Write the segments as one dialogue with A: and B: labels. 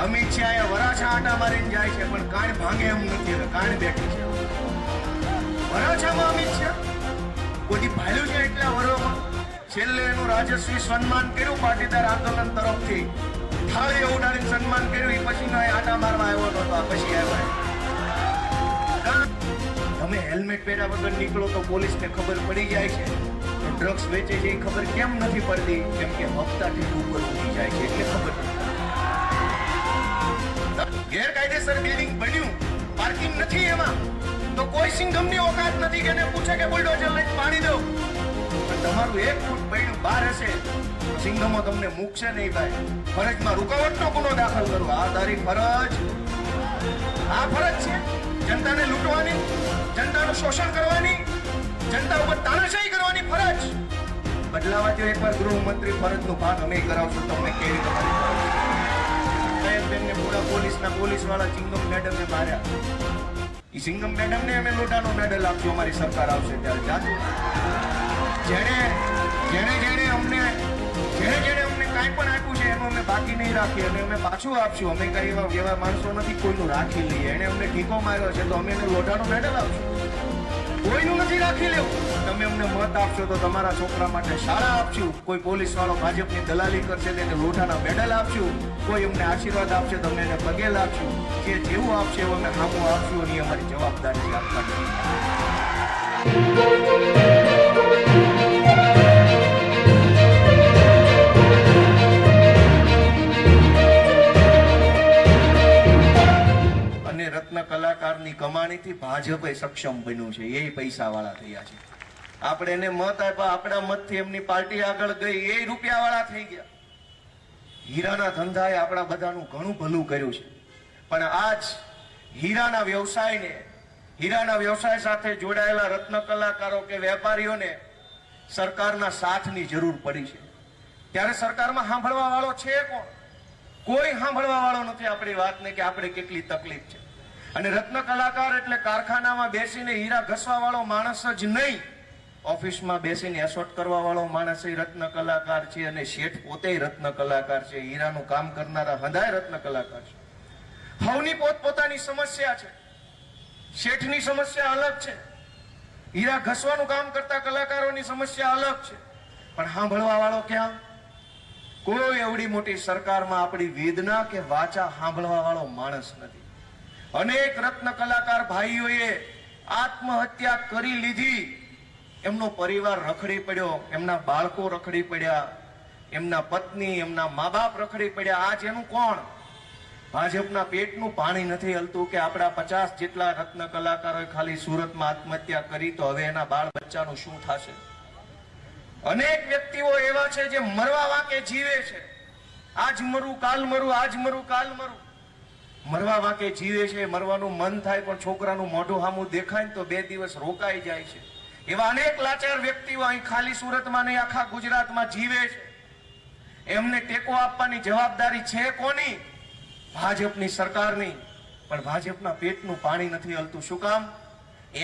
A: અમિત શાહ અહીંયા વરાછા આટા મારીને જાય છે પણ કાન ભાંગે એમ નથી. હવે કાન બેઠી છે વરાછામાં અમિત શાહ કોઈ ભાલ્યું છે એટલા વરોમાં. છેલ્લે એનું રાજસ્વી સન્માન કર્યું પાટીદાર આંદોલન તરફથી, થાળી ઉડાડીને સન્માન કર્યું. એ પછીનો આટા મારવા આવ્યો નતો, પછી આવ્યા. તમે હેલ્મેટ પહેર્યા વગર નીકળો તો પોલીસને ખબર પડી જાય છે. ડ્રગ્સ વેચે છે એ ખબર કેમ નથી પડતી? કેમ કે હપ્તાથી ઉપર ઉઠી જાય છે એટલે ખબર નથી. ગેરકાયદેસર બિલ્ડિંગ બન્યું, પાર્કિંગ નથી એમાં, તો કોઈ સિંઘમની ઓકાત નથી કે એને પૂછે કે બુલડોઝર લઈને પાડી દો. પણ તમારું 1 ફૂટ પડ્યું બહાર હશે તો સિંઘમો તમને મૂકશે નહીં ભાઈ. ફરજમાં રૂકાવટનો ગુનો દાખલ કરો. આ તારી ફરજ, આ ફરજ છે જનતાને લૂંટવાની, જનતાનું શોષણ કરવાની, જનતા ઉપર તાનાશાહી કરવાની ફરજ. બદલાવા જો એકવાર ગૃહમંત્રી ફરજનો ભાગ અમે કરાવશું તમને કેવી તમારી ફરજ. બેનને પૂરા પોલીસવાળા સિંઘમ મેડમને માર્યા. એ સિંઘમ મેડમને અમે લોટાનો મેડલ આપશું અમારી સરકાર આવશે ત્યારે. જાતું જેણે અમને કાંઈ પણ આપ્યું છે એનું અમે બાકી નહીં રાખીએ અને અમે પાછું આપશું. અમે કઈ એવા માણસો નથી કોઈનું રાખી લઈએ. એને અમને ઠીકો માર્યો છે તો અમે એને લોટાનો મેડલ આપશું. કોઈનું નથી રાખી લેવું. તમે અમને મત આપશો તો તમારા છોકરા માટે શાળા આપશું. કોઈ પોલીસ વાળો ભાજપની દલાલી કરશે તેને લોટાના મેડલ આપશું. કોઈ અમને આશીર્વાદ આપશે તો અમે એને પગે લાગશું. જે જેવું આપશે એવું અમે સામું આપશું અને અમારી જવાબદારી આપવાની. રત્ન કલાકારની કમાણીથી ભાજપ સક્ષમ બન્યું છે. એ પૈસા વાળા થયા છે. આપણે એને મત આપ્યા, આપણા મતથી એમની પાર્ટી આગળ ગઈ, એ રૂપિયા વાળા થઈ ગયા. હીરાના ધંધાએ આપણા બધાનું ઘણું ભલું કર્યું છે. પણ આજ હીરાના વ્યવસાય સાથે જોડાયેલા રત્ન કલાકારો કે વેપારીઓને સરકારના સાથની જરૂર પડી છે. ત્યારે સરકારમાં સાંભળવા વાળો છે કોણ? કોઈ સાંભળવા વાળો નથી આપણી વાતને કે આપણે કેટલી તકલીફ છે. અને રત્ન કલાકાર એટલે કારખાનામાં બેસીને હીરા ઘસવા વાળો માણસ જ નહીં, ઓફિસમાં બેસીને એસોટ કરવા વાળો માણસ રત્ન કલાકાર છે. અને શેઠ પોતે રત્ન કલાકાર છે. હીરાનું કામ કરનારા હદાય રત્ન કલાકાર છે. હવની પોતપોતાની સમસ્યા છે. શેઠની સમસ્યા અલગ છે, હીરા ઘસવાનું કામ કરતા કલાકારોની સમસ્યા અલગ છે. પણ સાંભળવા વાળો ક્યાં? કોઈ એવડી મોટી સરકારમાં આપણી વેદના કે વાચા સાંભળવા વાળો માણસ નથી. અનેક રત્ન કલાકાર ભાઈઓએ આત્મહત્યા કરી લીધી. એમનો પરિવાર રખડી પડ્યો, એમના બાળકો રખડી પડ્યા, એમના પત્ની, એમના મા બાપ રખડી પડ્યા. આજ એનું કોણ? ભાજપના પેટનું પાણી નથી હલતું કે આપણા 50 જેટલા રત્ન કલાકારોએ ખાલી સુરતમાં આત્મહત્યા કરી તો હવે એના બાળ બચ્ચાનું શું થશે? અનેક વ્યક્તિઓ એવા છે જે મરવા વાકે જીવે છે. આજ મરું કાલ મરું, આજ મરું કાલ મરું. મરવા વાકે જીવે છે. મરવાનું મન થાય પણ છોકરાનું મોઢું સામું દેખાય તો 2 દિવસ રોકાઈ જાય છે. એવા અનેક લાચાર વ્યક્તિઓ અહીં ખાલી સુરતમાં નહીં આખા ગુજરાતમાં જીવે છે. એમને ટેકો આપવાની જવાબદારી છે કોની? ભાજપની સરકારની. પણ ભાજપના પેટનું પાણી નથી હલતું. શું કામ?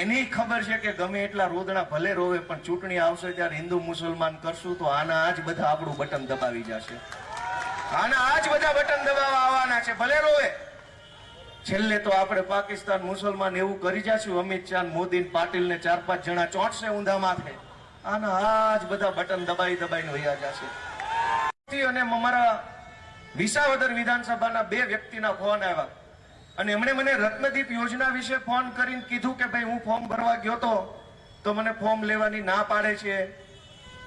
A: એની ખબર છે કે ગમે એટલા રોદણા ભલે રોવે પણ ચૂંટણી આવશે ત્યારે હિન્દુ મુસલમાન કરશું તો આના આજ બધા આપણું બટન દબાવી જશે. આના આજ બધા બટન દબાવવા આવવાના છે. ભલે રોવે. છેલ્લે તો આપણે પાકિસ્તાન મુસલમાન એવું કરી જશું. અમિત શાહ, મોદી, પાટીલ ને 4-5 જણા ચોંટશે ઊંધા માથે. આના આજ બધા બટન દબાઈને વયા જશે. અને અમારા વિસાવદર વિધાનસભાના 2 વ્યક્તિના ફોન આવ્યા અને એમણે મને રત્નદીપ યોજના વિશે ફોન કરીને કીધું કે ભાઈ હું ફોર્મ ભરવા ગયો તો મને ફોર્મ લેવાની ના પાડે છે.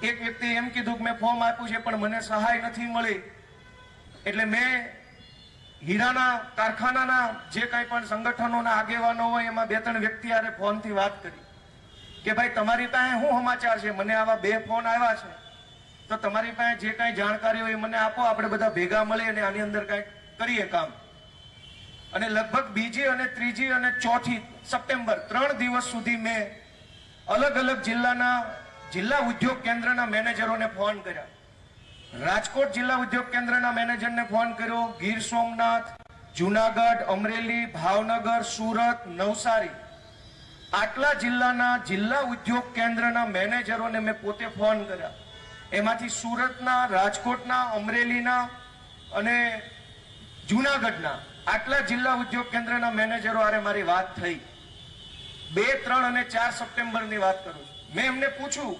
A: એક વ્યક્તિ એમ કીધું કે મેં ફોર્મ આપ્યું છે પણ મને સહાય નથી મળી. એટલે મેં હીરાના કારખાનાના જે કંઈ પણ સંગઠનોના આગેવાનો હોય એમાં 2-3 વ્યક્તિ આરે ફોનથી વાત કરી કે ભાઈ તમારી પાસે શું સમાચાર છે? મને આવા 2 ફોન આવ્યા છે તો તમારી પાસે જે કાંઈ જાણકારી હોય મને આપો. આપણે બધા ભેગા મળી અને આની અંદર કાંઈક કરીએ કામ. અને લગભગ 2જી અને 3જી અને 4થી સપ્ટેમ્બર 3 દિવસ સુધી મેં અલગ અલગ જિલ્લા ઉદ્યોગ કેન્દ્રના મેનેજરોને ફોન કર્યા. રાજકોટ જિલ્લા ઉદ્યોગ કેન્દ્રના મેનેજરને ફોન કર્યો. ગીર સોમનાથ, જુનાગઢ, અમરેલી, ભાવનગર, સુરત, નવસારી આટલા જિલ્લાના જિલ્લા ઉદ્યોગ કેન્દ્રના મેનેજરોને મેં પોતે ફોન કર્યા. એમાંથી સુરતના, રાજકોટના, અમરેલીના અને જુનાગઢના આટલા જિલ્લા ઉદ્યોગ કેન્દ્રના મેનેજરો હારે મારી વાત થઈ. 2, 3 અને 4 સપ્ટેમ્બરની વાત કરું છું. મેં એમને પૂછ્યું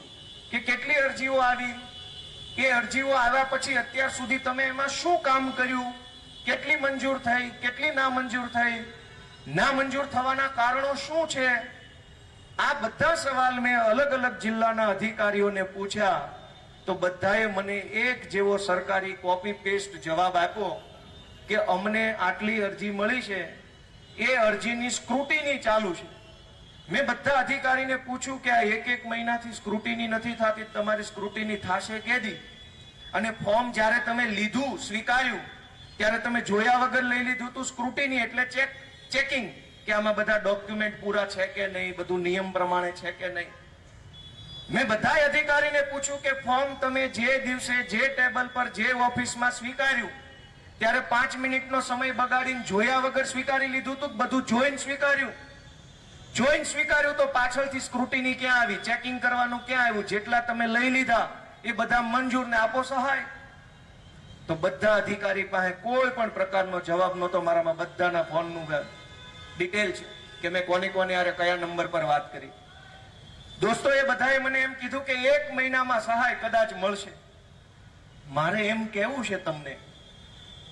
A: કે કેટલી અરજીઓ આવી, એ અરજીઓ આવ્યા પછી અત્યાર સુધી તમે એમાં શું કામ કર્યું, કેટલી મંજૂર થઈ, કેટલી ના મંજૂર થઈ, ના મંજૂર થવાના કારણો શું છે. આ બધા સવાલ મેં અલગ અલગ જિલ્લાના અધિકારીઓને પૂછ્યા તો બધાએ મને એક જેવો સરકારી કોપી પેસ્ટ જવાબ આપ્યો કે અમને આટલી અરજી મળી છે, એ અરજીની સ્ક્રુટિની ચાલુ છે. મેં બધા અધિકારીને પૂછ્યું કે આ 1 મહિનાથી સ્ક્રુટિની નથી થતી, તમારી સ્ક્રુટિની થશે કેદી? અને ફોર્મ જ્યારે તમે લીધું, સ્વીકાર્યું, ત્યારે તમે જોયા વગર લઈ લીધું તું. સ્ક્રુટિની એટલે ચેકિંગ કે આમાં બધા ડોક્યુમેન્ટ પૂરા છે કે નહીં, બધું નિયમ પ્રમાણે છે કે નહીં. મેં બધા અધિકારીને પૂછ્યું કે ફોર્મ તમે જે દિવસે જે ટેબલ પર જે ઓફિસમાં સ્વીકાર્યું ત્યારે 5 મિનિટનો સમય બગાડીને જોયા વગર સ્વીકારી લીધું તું, બધું જોઈને સ્વીકાર્યું? જોઈને સ્વીકાર્યું તો પાછળથી સ્ક્રુટિની ક્યાં આવી, ચેકિંગ કરવાનું ક્યાં આવ્યું? જેટલા તમે લઈ લીધા એ બધા મંજૂર ને આપો સહાય. તો બધા અધિકારી પાસે કોઈ પણ પ્રકારનો જવાબ નહોતો. મારામાં બધાના ફોનનું ડિટેલ છે કે મેં કોની યાર કયા નંબર પર વાત કરી. દોસ્તો, એ બધાએ મને એમ કીધું કે 1 મહિનામાં સહાય કદાચ મળશે. મારે એમ કહેવું છે તમને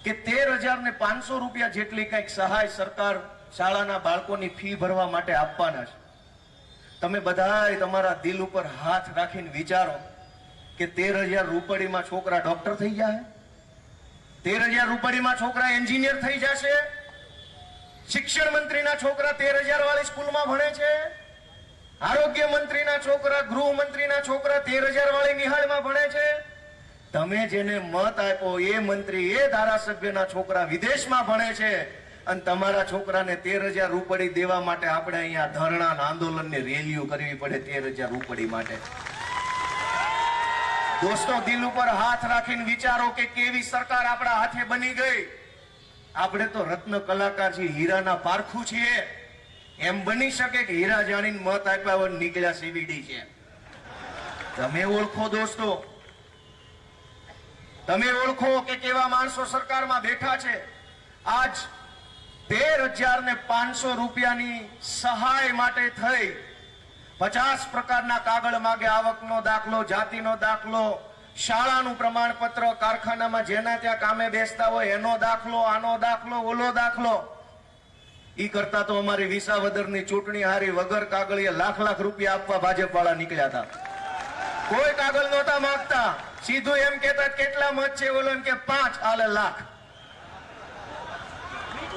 A: કે 13,500 રૂપિયા જેટલી કંઈક સહાય સરકાર શાળાના બાળકોની ફી ભરવા માટે આપવાના છે. તમે બધાએ તમારા દિલ ઉપર હાથ રાખીને વિચારો કે 13,000 રૂપિયામાં છોકરા ડોક્ટર થઈ જાય, 13,000 રૂપિયામાં છોકરા એન્જિનિયર થઈ જશે, શિક્ષણ મંત્રીના છોકરા 13,000 વાળી સ્કૂલમાં ભણે છે, આરોગ્ય મંત્રીના છોકરા, ગૃહ મંત્રીના છોકરા 13,000 વાળી નિહાળમાં ભણે છે. તમે જેને મત આપ્યો એ મંત્રી, એ ધારાસભ્યના છોકરા વિદેશમાં ભણે છે અને તમારા છોકરાને 13,000 રૂપિયા દેવા માટે આપણે અહીંયા ધરણા આંદોલનની રેલીઓ કરવી પડે 13,000 રૂપિયા માટે. દોસ્તો, દિલ ઉપર હાથ રાખીને વિચારો કે કેવી સરકાર આપણા હાથે બની ગઈ. આપણે તો રત્ન કલાકાર છીએ, હીરાના પારખું છીએ. એમ બની શકે કે હીરા જાણીને મત આપ્યા હોય નીકળ્યા સીવીડી છે. તમે ઓળખો દોસ્તો, તમે ઓળખો કે કેવા માણસો સરકારમાં બેઠા છે. આજ 13,500 રૂપિયાની સહાય માટે થઈ 50 પ્રકારના કાગળ માગે. આવકનો દાખલો, જાતિનો દાખલો, શાળાનું પ્રમાણપત્ર, કારખાનામાં જેના ત્યાં કામે બેસતા હોય એનો દાખલો, આનો દાખલો, ઓલો દાખલો. ઈ કરતા તો અમારી વિસાવદરની ચૂંટણી હારી વગર કાગળીએ લાખ રૂપિયા આપવા ભાજપ વાળા નીકળ્યા હતા. કોઈ કાગળ નહોતા માંગતા, સીધું એમ કહેતા કેટલા મત છે, ઓલો એમ કે 5, આલે લાખ.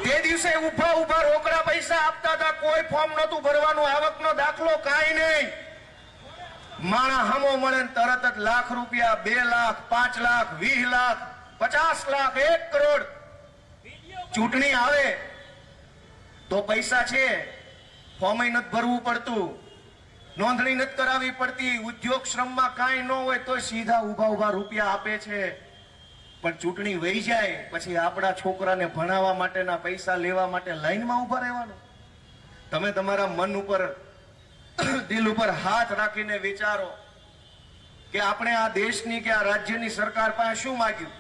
A: તે દિવસે ઉભા રોકડા પૈસા આપતા હતા, કોઈ ફોર્મ નહોતું ભરવાનું, આવકનો દાખલો કાંઈ નહીં. માણા હમો મળે તરત જ લાખ રૂપિયા, 2 લાખ, 5 લાખ, 20 લાખ, 50 લાખ, 1 કરોડ. ચૂંટણી આવે તો પૈસા છે, ફોર્મ નથી ભરવું પડતું, નોંધણી નથી કરાવવી પડતી, ઉદ્યોગ શ્રમમાં કાંઈ ન હોય તો સીધા ઉભા રૂપિયા આપે છે. પણ ચૂંટણી વહી જાય પછી આપણા છોકરાને ભણાવવા માટેના પૈસા લેવા માટે લાઈનમાં ઉભા રહેવાનું. તમે તમારા મન ઉપર, દિલ ઉપર હાથ રાખીને વિચારો કે આપણે આ દેશની કે આ રાજ્યની સરકાર પાસે શું માગ્યું?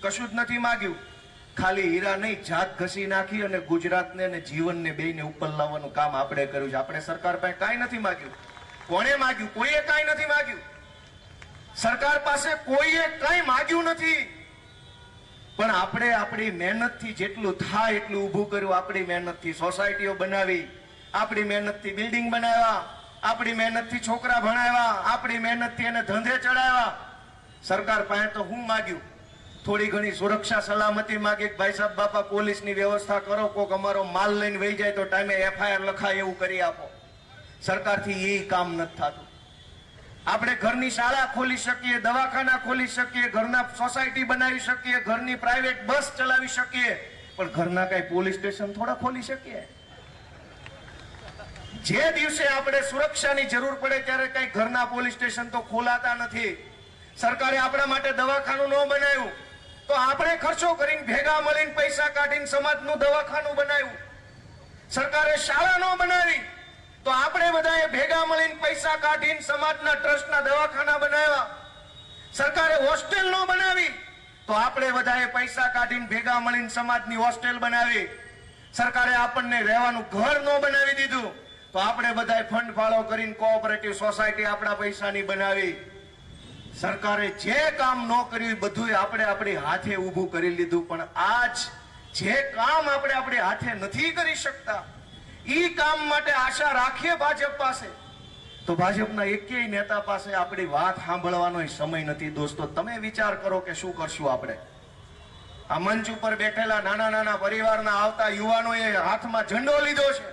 A: કશું જ નથી માગ્યું. ખાલી હીરા નહીં, જાત ઘસી નાખી અને ગુજરાતને અને જીવનને બેયને ઉપર લાવવાનું કામ આપણે કર્યું છે. આપણે સરકાર પાસે કાંઈ નથી માગ્યું. કોણે માગ્યું? કોઈએ કાંઈ નથી માગ્યું. સરકાર પાસે કોઈએ કંઈ માગ્યું નથી. પણ આપણે આપણી મહેનતથી જેટલું થાય એટલું ઊભું કર્યું. આપણી મહેનતથી સોસાયટીઓ બનાવી, આપણી મહેનતથી બિલ્ડિંગ બનાવ્યા, આપણી મહેનતથી છોકરા ભણાવ્યા, આપણી મહેનતથી એને ધંધે ચડાવ્યા. સરકાર પાસે તો હું માગ્યું? થોડી ઘણી સુરક્ષા સલામતી માગી, ભાઈ સાહેબ બાપા પોલીસની વ્યવસ્થા કરો, કોક અમારો માલ લઈને વહી જાય તો ટાઈમે FIR લખાય એવું કરી આપો. સરકારથી એ કામ નથી થતું. આપણે ઘરની શાળા ખોલી શકીએ, દવાખાના ખોલી શકીએ, ઘરના સોસાયટી બનાવી શકીએ, ઘરની પ્રાઇવેટ બસ ચલાવી શકીએ, પણ ઘરના કઈ પોલીસ સ્ટેશન થોડા ખોલી શકીએ? જે દિવસે આપણે સુરક્ષાની જરૂર પડે ત્યારે કઈ ઘરના પોલીસ સ્ટેશન તો ખોલાતા નથી. સરકારે આપણા માટે દવાખાનું ન બનાવ્યું તો આપણે ખર્ચો કરીને ભેગા મળીને પૈસા કાઢીને સમાજનું દવાખાનું બનાવ્યું. સરકારે શાળા ન બનાવી તો આપણે બધાએ ભેગા મળીને પૈસા કાઢીને સમાજના ટ્રસ્ટના દવાખાના બનાવ્યા. સરકારે હોસ્ટેલ ન બનાવી તો આપણે બધાએ પૈસા કાઢીને ભેગા મળીને સમાજની હોસ્ટેલ બનાવી, સરકારે આપણને રહેવાનું ઘર ન બનાવી દીધું તો આપણે બધાએ ફંડ ફાળો કરીને કોઓપરેટિવ સોસાયટી આપણા પૈસાની બનાવી. સરકારે જે કામ ન કર્યું બધું આપણે આપણી હાથે ઊભું કરી લીધું, પણ આજ જે કામ આપણે આપણી હાથે નથી કરી શકતા ઈ કામ માટે આશા રાખીએ ભાજપ પાસે, તો ભાજપના એકેય નેતા પાસે આપણી વાત સાંભળવાનો સમય નથી. દોસ્તો, તમે વિચાર કરો કે શું કરશું આપણે. આ મંચ ઉપર બેઠેલા નાના નાના પરિવારના આવતા યુવાનોએ હાથમાં ઝંડો લીધો છે,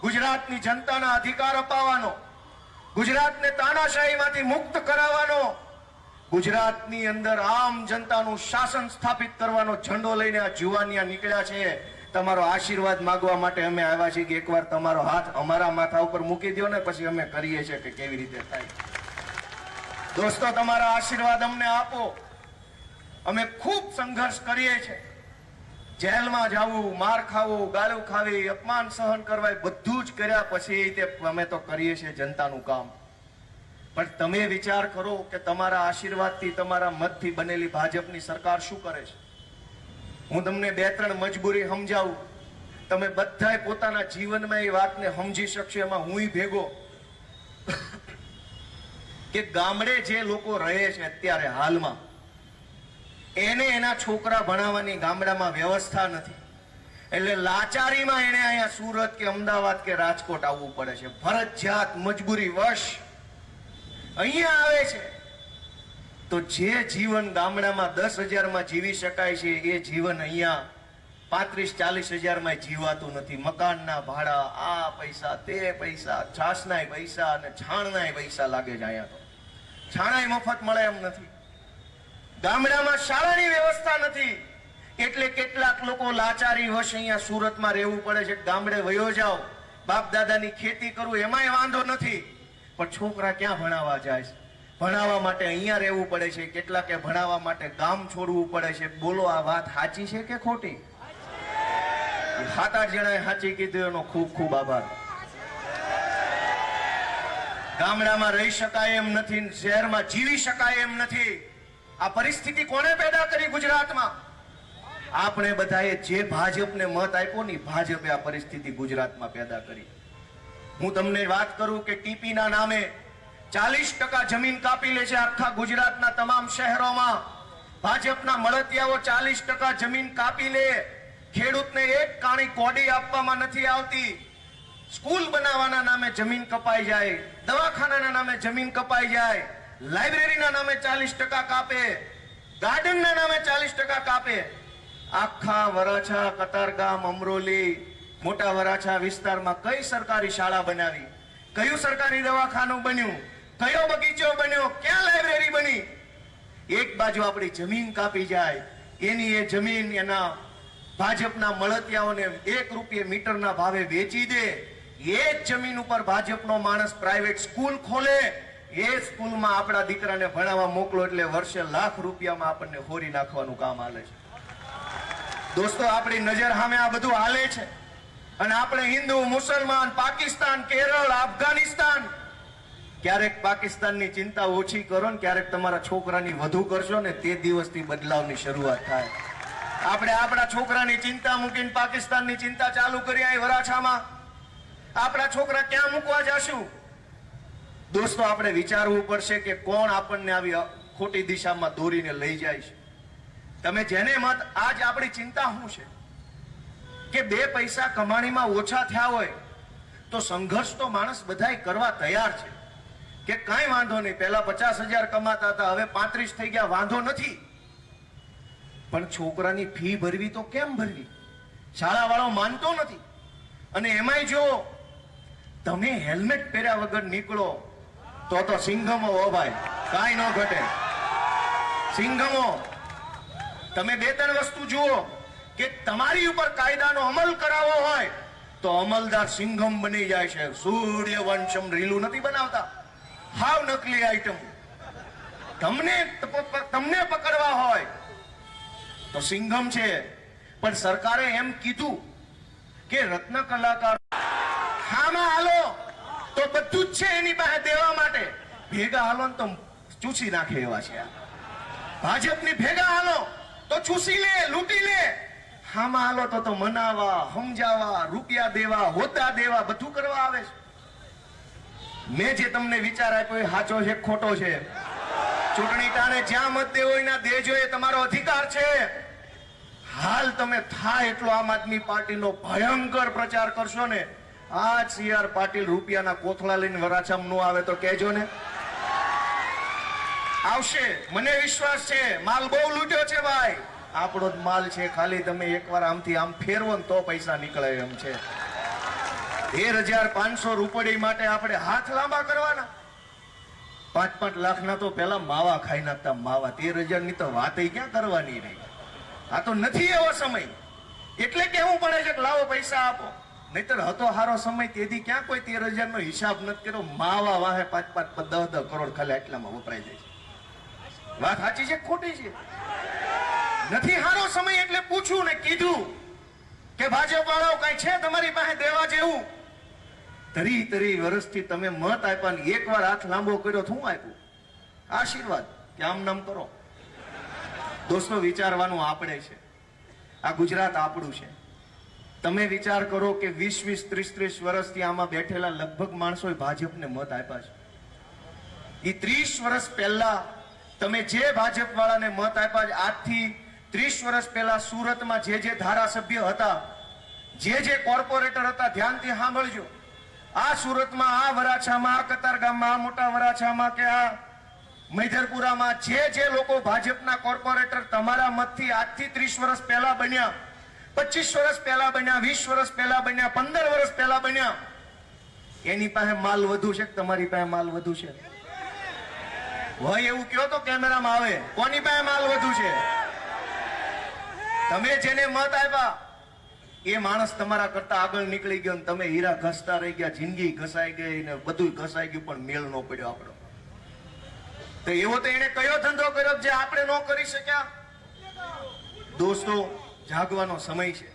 A: ગુજરાતની જનતાના અધિકાર અપાવવાનો, ગુજરાતને તાનાશાહીમાંથી મુક્ત કરાવવાનો, ગુજરાતની અંદર આમ જનતાનું શાસન સ્થાપિત કરવાનો ઝંડો લઈને આ જુવાનિયા નીકળ્યા છે. તમારો આશીર્વાદ માંગવા માટે અમે આવ્યા છીએ કે એકવાર તમારો હાથ અમારા માથા ઉપર મૂકી દો ને પછી અમે કરીએ છીએ કે કેવી રીતે થાય. દોસ્તો, તમારા આશીર્વાદ અમને આપો. અમે ખૂબ સંઘર્ષ કરીએ છીએ. જેલમાં જવું, માર ખાવું, ગાળું ખાવી, અપમાન સહન કરવા, બધું જ કર્યા પછી અમે તો કરીએ છીએ જનતાનું કામ. પણ તમે વિચાર કરો કે તમારા આશીર્વાદથી, તમારા મતથી બનેલી ભાજપની સરકાર શું કરે છે. હું તમને 2-3 મજબૂરી સમજાવું, તમે બધાએ પોતાના જીવનમાં એ વાતને સમજી શકશો, એમાં હુંય ભેગો. કે ગામડે જે લોકો રહે છે અત્યારે હાલમાં, એને એના છોકરા ભણાવવાની ગામડામાં વ્યવસ્થા નથી, એટલે લાચારીમાં એને અહીંયા સુરત કે અમદાવાદ કે રાજકોટ આવવું પડે છે. ફરજિયાત મજબૂરી વશ અહીંયા આવે છે. તો જે જીવન ગામડામાં 10,000 જીવી શકાય છે એ જીવન અહીંયા 35-40,000 જીવાતું નથી. મકાનના ભાડા, આ પૈસા, તે પૈસા, છાસના પૈસા અને છાણના પૈસા લાગે છે. અહીંયા તો છાણા મફત મળે એમ નથી. ગામડામાં શાળાની વ્યવસ્થા નથી, એટલે કેટલાક લોકો લાચારી વશ અહીંયા સુરતમાં રહેવું પડે છે. ગામડે વયો જાઓ, બાપ દાદાની ખેતી કરવું એમાંય વાંધો નથી, પણ છોકરા ક્યાં ભણાવવા જાય છે? ભણાવવા માટે અહીંયા રહેવું પડે છે. કેટલાકે ભણાવવા માટે ગામ છોડવું પડે છે. બોલો, આ વાત સાચી છે કે ખોટી? 7-8 જણાએ સાચી કીધું, એનો ખૂબ ખૂબ આભાર. ગામડામાં રહી શકાય એમ નથી, શહેરમાં જીવી શકાય એમ નથી. આ પરિસ્થિતિ કોને પેદા કરી ગુજરાતમાં? આપણે બધાએ જે ભાજપને મત આપ્યો ને, ભાજપે આ પરિસ્થિતિ ગુજરાતમાં પેદા કરી. હું તમને વાત કરું કે ટીપીના નામે 40% જમીન કાપી લે છે આખા ગુજરાતના તમામ શહેરોમાં. ભાજપના મળતિયાઓ 40% જમીન કાપી લે. ખેડૂતને એક કાણી કોડી આપવામાં નથી આવતી. સ્કૂલ બનાવવાના નામે જમીન કપાઈ જાય, દવાખાનાના નામે જમીન કપાઈ જાય, લાઇબ્રેરીના નામે 40% કાપે, ગાર્ડનના નામે 40% કાપે. આખા વરાછા, કતારગામ, અમરોલી, મોટા વરાછા વિસ્તારમાં કઈ સરકારી શાળા બનાવી, કયું સરકારી દવાખાનું બન્યું, કયો બગીચો બન્યો, ક્યાં લાઇબ્રેરી બની? એક બાજુ આપણી જમીન કાપી જાય, એની એ જમીન એના ભાજપના મળતિયાઓને 1 રૂપિયા મીટરના ભાવે વેચી દે. એ જ જમીન ઉપર ભાજપનો માણસ પ્રાઇવેટ સ્કૂલ ખોલે, એ સ્કૂલમાં આપણા દીકરાને ભણાવવા મોકલો એટલે વર્ષે લાખ રૂપિયામાં આપણને હોરી નાખવાનું કામ હાલે છે. દોસ્તો, આપણી નજર સામે આ બધું હાલે છે, અને આપણે હિન્દુ, મુસલમાન, પાકિસ્તાન, કેરળ, અફઘાનિસ્તાન, ક્યારેક પાકિસ્તાનની ચિંતા ઓછી કરો ને ક્યારેક તમારા છોકરાની વધુ કરશો ને, તે દિવસથી બદલાવની શરૂઆત થાય. આપણે આપણા છોકરાની ચિંતા મૂકીને પાકિસ્તાનની ચિંતા ચાલુ કરી અહીં વરાછામાં. આપણા છોકરા ક્યાં મૂકવા જશું? દોસ્તો, આપણે વિચારવું પડશે કે કોણ આપણને આવી ખોટી દિશામાં દોરીને લઈ જાય છે. તમે જેને મત, આજ આપણી ચિંતા શું છે કે 2 પૈસા કમાણીમાં ઓછા થયા હોય તો સંઘર્ષ તો માણસ બધાય કરવા તૈયાર છે કે કાંઈ વાંધો નહીં, પહેલા 50,000 કમાતા હતા, હવે 35 થઈ ગયા, વાંધો નથી. પણ છોકરાની ફી ભરવી તો કેમ ભરવી? શાળા વાળો માનતો નથી. અને એમાંય જો તમે હેલ્મેટ પહેર્યા વગર નીકળો તો સિંઘમો હો ભાઈ, કાંઈ ન ઘટે. સિંઘમો. તમે 2-3 વસ્તુ જુઓ કે તમારી ઉપર કાયદાનો અમલ કરાવવો હોય તો અમલદાર સિંઘમ બની જાય છે. સૂર્યવંશમ રીલું નથી બનાવતા, હાવ નકલી આઈટમ. તમને પકડવા હોય તો સિંઘમ છે. પણ સરકારે એમ કીધું કે રત્ન કલાકાર હામાં હાલો તો બધું જ છે એની પાસે દેવા માટે, ભેગા હાલો તો ચૂસી નાખે એવા છે. ભાજપની ભેગા હાલો તો ચૂસી લે, લૂંટી લે. હામાં હાલો તો મનાવા, સમજાવવા, રૂપિયા દેવા, હોદ્દા દેવા, બધું કરવા આવે છે. મેં જે તમને વિચાર આપ્યો એ સાચો છે ખોટો છે? ચૂંટણી ટાણે જ્યાં મત દેવો એના દેજો, એ તમારો અધિકાર છે. હાલ તમે થાય એટલો આમ આદમી પાર્ટીનો ભયંકર પ્રચાર કરશો ને, આ CR પાટીલ રૂપિયાના કોથળા લઈને વરાછામ નો આવે તો કહેજો ને. આવશે, મને વિશ્વાસ છે. માલ બહુ લૂંટ્યો છે ભાઈ, આપણો જ માલ છે. ખાલી તમે એકવાર આમથી આમ ફેરવો ને તો પૈસા નીકળે એમ છે. 13,500 રૂપિયા માટે આપણે હાથ લાંબા કરવાના? 5-5 લાખના તો પેલા માવા ખાઈ નાખતા. માવા 13,000 ની તો વાત ક્યાં કરવાની રહી. આ તો નથી એવો સમય, એટલે કેવું પડે છે કે લાવો પૈસા આપો. નહીતર હતો હારો સમય, તેથી ક્યાં કોઈ 13,000 નો હિસાબ નથી કર્યો. માવા વાહે 5-5, 10-10 કરોડ ખાલી આટલામાં વપરાઈ જાય છે. વાત સાચી છે ખોટી છે? નથી હારો સમય એટલે પૂછ્યું ને કીધું કે ભાજપ વાળાઓ કઈ છે તમારી પાસે દેવા જેવું? 30 વર્ષથી તમે મત આપ્યા ને એકવાર હાથ લાંબો કર્યો, શું આપ્યું? આશીર્વાદ કે આમ નામ કરો? દોસ્તો, વિચારવાનું આપણે છે. આ ગુજરાત આપણું છે. તમે વિચાર કરો કે 20-20, 30-30 વર્ષથી આમાં બેઠેલા લગભગ માણસોએ ભાજપને મત આપ્યા છે. એ 30 વર્ષ પહેલા તમે જે ભાજપ વાળાને મત આપ્યા છે, આજથી 30 વર્ષ પહેલા સુરતમાં જે ધારાસભ્ય હતા, જે કોર્પોરેટર હતા, ધ્યાનથી સાંભળજો. આ સુરતમાં, આ વરાછામાં, આ કતારગામમાં, આ મોટા વરાછામાં કે આ મૈધરપુરામાં જે લોકો ભાજપના કોર્પોરેટર તમારા મતથી આજથી 30 વર્ષ પહેલા બન્યા, 25 વર્ષ પહેલા બન્યા, 20 વર્ષ પહેલા બન્યા, 15 વર્ષ પહેલા બન્યા, એની પાસે માલ વધુ છે કે તમારી પાસે માલ વધુ છે? હોય એવું કહો તો કેમેરામાં આવે, કોની પાસે માલ વધુ છે? તમે જેને મત આપ્યા એ માણસ તમારા કરતા આગળ નીકળી ગયો, તમે હીરા ઘસતા રહી ગયા, જિંદગી ઘસાઈ ગઈ ને બધું ઘસાઈ ગયું, પણ મેળ ન પડ્યો આપણો. તો એવો તો એને કયો ધંધો કર્યો જે આપણે ન કરી શક્યા? દોસ્તો, જાગવાનો સમય છે.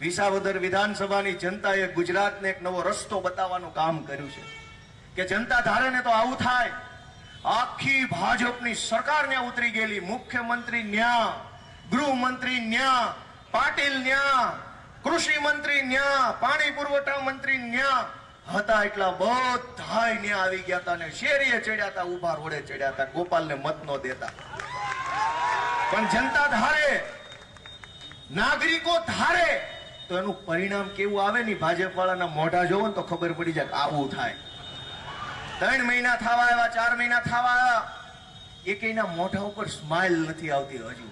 A: વિસાવદર વિધાનસભાની જનતાએ ગુજરાતને એક નવો રસ્તો બતાવવાનું કામ કર્યું છે કે જનતા ધારે ને તો આવું થાય. આખી ભાજપની સરકાર ન્યા ઉતરી ગયેલી, મુખ્યમંત્રી ન્યા, ગૃહમંત્રી ન્યા, પાટીલ ન્યા, કૃષિ મંત્રી ન્યા, પાણી પુરવઠા મંત્રી ન્યા હતા. એટલા બધાય ન્યા આવી ગયા હતા ને શેરીએ ચડ્યા હતા, ઉભા રોડે ચડ્યા હતા, ગોપાલને મત નો દેતા. પણ જનતા ધારે, નાગરિકો ધારે તો એનું પરિણામ કેવું આવે ને ભાજપ વાળાના મોઢા જોવો ને તો ખબર પડી જાય કે આવું થાય. 3 મહિના થવા આવ્યા, 4 મહિના થવા આવ્યા, એકેયના મોઢા ઉપર સ્માઇલ નથી આવતી હજુ.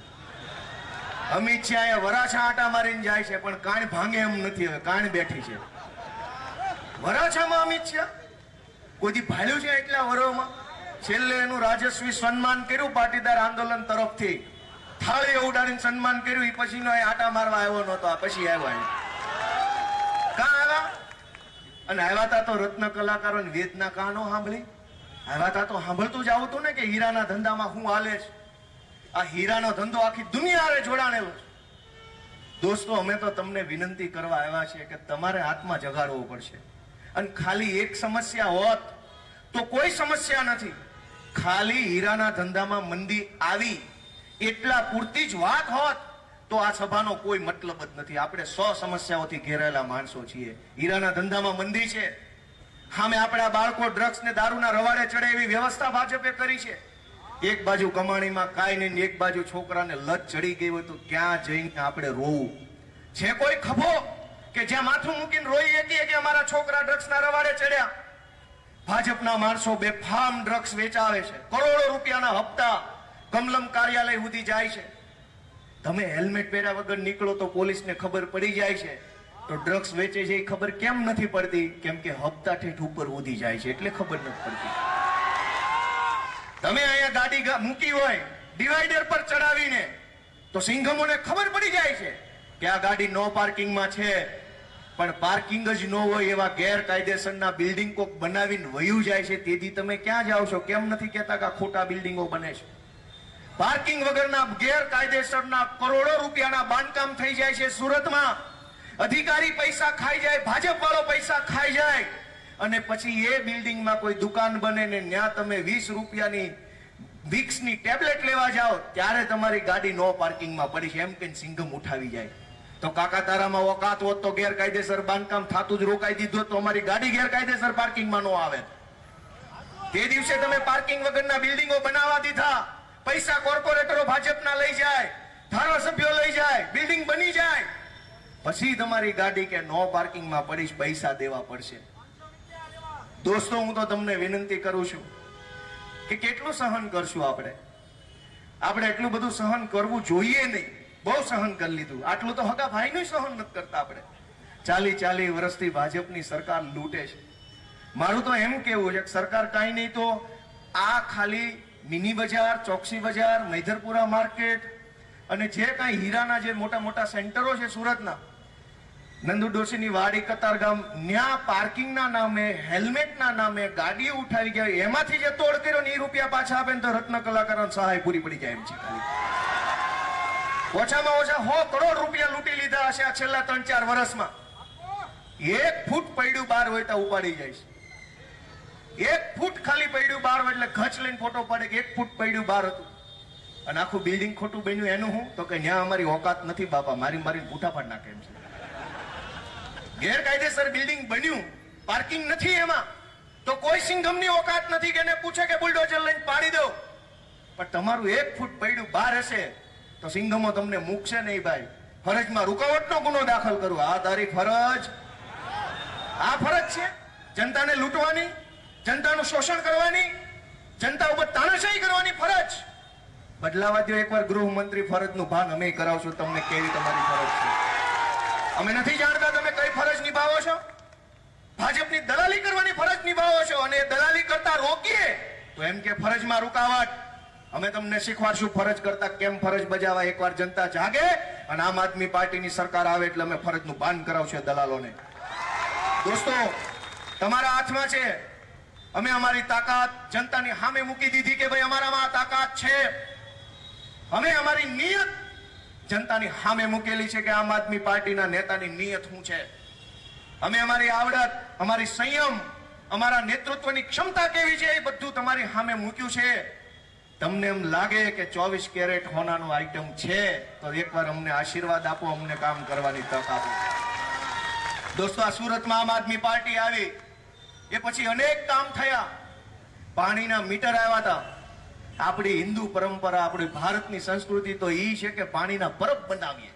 A: અમિત શાહ અહીંયા વરાછા આટા મારીને જાય છે, પણ કાન ભાંગે એમ નથી. હવે કાન બેઠી છે વરાછામાં અમિત શાહ. કોઈ ભાળ્યું છે એટલા વરોમાં? છેલ્લે એનું રાજસ્વી સન્માન કર્યું પાટીદાર આંદોલન તરફથી, થાળી ઉડાડીને સન્માન કર્યું. એ પછીનો આટા મારવા આવ્યો નતો, આ પછી આવ્યા. કાં આવ્યા? અને આવ્યા તા તો રત્ન કલાકારો વેદના કાનો સાંભળી આવ્યા તા તો સાંભળતું જ આવતું ને કે હીરાના ધંધામાં શું હાલે છે. આ હીરાનો ધંધો આખી દુનિયાએ જોડાણેલો છે. દોસ્તો, અમે તો તમને વિનંતી કરવા આવ્યા છે કે તમારે હાથમાં જગાડવો પડશે. અને ખાલી એક સમસ્યા હોત તો કોઈ સમસ્યા નથી. ખાલી હીરાના ધંધામાં મંદી આવી એટલા પૂરતી જ વાત હોત તો આ સભાનો કોઈ મતલબ જ નથી. આપણે 100 સમસ્યાઓથી ઘેરાયેલા માણસો છીએ. હીરાના ધંધામાં મંદી છે, સામે આપણા બાળકો ડ્રગ્સ ને દારૂના રવાડે ચડે એવી વ્યવસ્થા ભાજપે કરી છે. એક બાજુ કમાણીમાં કાંઈ નહીં, એક બાજુ છોકરાને લત ચડી ગઈ હોય તો ક્યાં જઈને આપણે રોવું? છે કોઈ ખભો કે જ્યાં માથું મૂકીને રોઈ શકીએ કે અમારા છોકરા ડ્રગ્સના રવાડે ચડ્યા? ભાજપના માણસો બેફામ ડ્રગ્સ વેચાવે છે, કરોડો રૂપિયાના હપ્તા કમલમ કાર્યાલય સુધી જાય છે. તમે હેલ્મેટ પહેર્યા વગર નીકળો તો પોલીસને ખબર પડી જાય છે. તો ડ્રગ્સ વેચે છે એ ખબર કેમ નથી પડતી? કેમ કે હપ્તા ઠેઠ ઉપર ઉધી જાય છે એટલે ખબર નથી પડતી. તમે અહીંયા ગાડી મૂકી હોય ડિવાઈડર પર ચડાવીને તો સિંઘમોને ખબર પડી જાય છે કે આ ગાડી નો પાર્કિંગમાં છે, પણ પાર્કિંગ જ ન હોય એવા ગેરકાયદેસરના બિલ્ડિંગ કોક બનાવીને વયું જાય છે. તેથી તમે ક્યાં જાઓ છો? કેમ નથી કહેતા કે ખોટા બિલ્ડિંગો બને છે? પાર્કિંગ વગરના ગેરકાયદેસરના કરોડો રૂપિયાના બાંધકામ થઈ જાય છે સુરતમાં. અધિકારી પૈસા ખાઈ જાય, ભાજપ વાળો પૈસા ખાઈ જાય, અને પછી એ બિલ્ડિંગમાં કોઈ દુકાન બને ને ત્યાં તમે 20 રૂપિયાની વિક્સની ટેબ્લેટ લેવા જાઓ ત્યારે તમારી ગાડી નો પાર્કિંગમાં પડી છે, એમ કે સિંઘમ ઉઠાવી જાય. તો કાકા તારામાં ઓકાત હોત તો ગેરકાયદેસર બાંધકામ થાતું જ રોકાઈ દીધું તો અમારી ગાડી ગેરકાયદેસર પાર્કિંગમાં નો આવે. તે દિવસે તમે પાર્કિંગ વગરના બિલ્ડિંગો બનાવવા દીધા, પૈસા કોર્પોરેટરો ભાજપના લઈ જાય, ધારાસભ્યો લઈ જાય, બિલ્ડિંગ બની જાય, પછી તમારી ગાડી કે નો પાર્કિંગમાં પડી, પૈસા દેવા પડશે. દોસ્તો, હું તો તમને વિનંતી કરું છું કે કેટલું સહન કરશું આપણે એટલું બધું સહન કરવું જોઈએ નહીં. બહુ સહન કરી લીધું, આટલું તો હગા ભાઈનું સહન નથી કરતા આપણે. 40 વર્ષથી ભાજપની સરકાર લૂંટે છે. મારું તો એમ કેવું છે કે સરકાર કાંઈ નહીં તો આ ખાલી મિની બજાર, ચોકસી બજાર, મૈધરપુરા માર્કેટ અને જે કાંઈ હીરાના જે મોટા મોટા સેન્ટરો છે સુરતના, નંદુ ડોશીની વાડી, કતારગામ, ન્યા પાર્કિંગના નામે, હેલ્મેટના નામે ગાડીઓ ઉઠાવી ગયા, એમાંથી જે તોડ કર્યો ને એ રૂપિયા પાછા આપે ને તો રત્ન કલાકારોને સહાય પૂરી પડી જાય એમ છે. ખાલી ઓછામાં ઓછા 100 કરોડ રૂપિયા લૂંટી લીધા હશે આ છેલ્લા 3-4 વર્ષમાં. 1 ફૂટ પડ્યું બહાર હોય તો ઉપાડી જાય છે. 1 ફૂટ ખાલી પડ્યું બહાર હોય એટલે ઘચ લઈને ફોટો પાડે કે 1 ફૂટ પડ્યું બહાર હતું. અને આખું બિલ્ડિંગ ખોટું બન્યું એનું હું તો કે ન્યા અમારી ઓકાત નથી બાપા, મારી બૂઠા પાડ નાખે એમ છે. ગેરકાયદેસર બિલ્ડિંગ બન્યું, પાર્કિંગ નથી એમાં, તો કોઈ સિંઘમની ઓકાત નથી કે એને પૂછે કે બુલડોઝર લઈને પાડી દો. પણ તમારું 1 ફૂટ પડ્યું બહાર હશે તો સિંઘમો તમને મૂકશે નહીં ભાઈ. ફરજમાં રૂકાવટનો ગુનો દાખલ કરવો, આ તારી ફરજ. આ ફરજ છે જનતાને લૂંટવાની, જનતાનું શોષણ કરવાની, જનતા ઉપર તાનાશાહી કરવાની ફરજ. બદલાવા દો એકવાર ગૃહમંત્રી, ફરજનું ભાન અમે કરાવશું તમને કેવી તમારી ફરજ છે. અમે નથી જાણતા તમે કઈ ફરજ નિભાવો છો. ભાજપની દલાલી કરવાની ફરજ નિભાવો છો અને દલાલી કરતા રોકીએ તો એમ કે ફરજમાં રૂકાવટ. અમે તમને શીખવાડશું ફરજ કરતા કેમ ફરજ બજાવવા. એકવાર જનતા જાગે અને આમ આદમી પાર્ટીની સરકાર આવે એટલે અમે ફરજનું ભાન કરાવશું દલાલોને. દોસ્તો, તમારા હાથમાં છે. અમે અમારી તાકાત જનતાની સામે મૂકી દીધી કે ભાઈ અમારામાં આ તાકાત છે. અમે અમારી નિયત જનતાની સામે મૂકેલી છે કે આમ આદમી પાર્ટીના નેતાની નિયત શું છે. અમે અમારી આવડત, અમારી સંયમ, અમારા નેતૃત્વની ક્ષમતા કેવી છે એ બધું તમારી સામે મૂક્યું છે. તમને એમ લાગે કે 24 કેરેટ હોનાનું આઈટમ છે તો એકવાર અમને આશીર્વાદ આપો, અમને કામ કરવાની તક આપો. દોસ્તો, આ સુરતમાં આમ આદમી પાર્ટી આવી એ પછી અનેક કામ થયા. પાણીના મીટર આવ્યા હતા. આપણી હિન્દુ પરંપરા, આપણી ભારતની સંસ્કૃતિ તો એ છે કે પાણીના પરબ બનાવીએ.